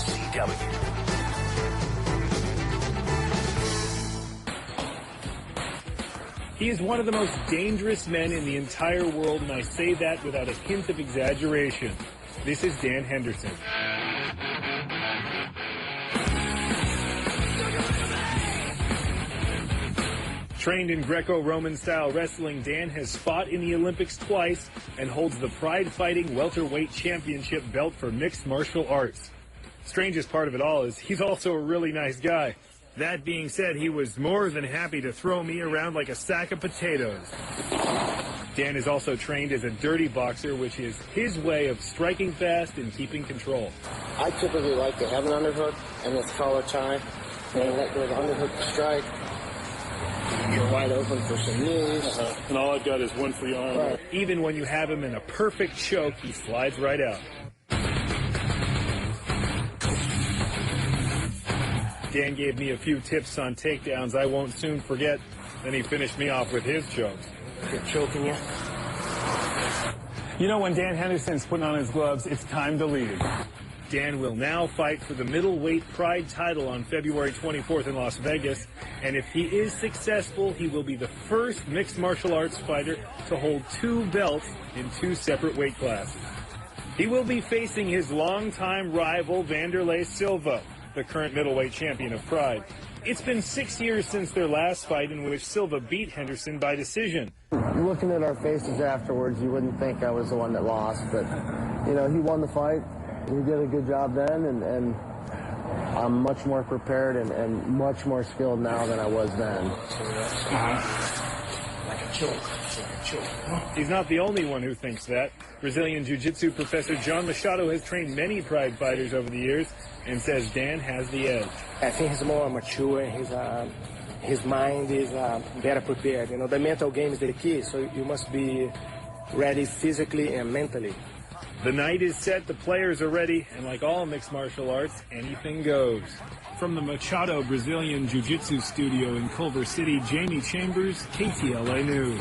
SCW. He is one of the most dangerous men in the entire world, and I say that without a hint of exaggeration. This is Dan Henderson. Trained in Greco-Roman style wrestling, Dan has fought in the Olympics twice and holds the Pride Fighting Welterweight Championship belt for mixed martial arts. Strangest part of it all is he's also a really nice guy. That being said, he was more than happy to throw me around like a sack of potatoes. Dan is also trained as a dirty boxer, which is his way of striking fast and keeping control. I typically like to have an underhook and this collar tie, and let go of the underhook strike. You're wide open for some knees. And all I've got is one free arm. Right. Even when you have him in a perfect choke, he slides right out. Dan gave me a few tips on takedowns I won't soon forget. Then he finished me off with his chokes. You're choking you. You know, when Dan Henderson's putting on his gloves, it's time to leave. Dan will now fight for the middleweight Pride title on February 24th in Las Vegas. And if he is successful, he will be the first mixed martial arts fighter to hold 2 belts in 2 separate weight classes. He will be facing his longtime rival, Wanderlei Silva, the current middleweight champion of Pride. It's been 6 years since their last fight, in which Silva beat Henderson by decision. Looking at our faces afterwards, you wouldn't think I was the one that lost, but, you know, he won the fight. He did a good job then, and I'm much more prepared and much more skilled now than I was then. Like a choke. He's not the only one who thinks that. Brazilian Jiu-Jitsu professor John Machado has trained many Pride fighters over the years and says Dan has the edge. I think he's more mature. His mind is better prepared. You know, the mental game is the key, so you must be ready physically and mentally. The night is set, the players are ready, and like all mixed martial arts, anything goes. From the Machado Brazilian Jiu-Jitsu studio in Culver City, Jamie Chambers, KTLA News.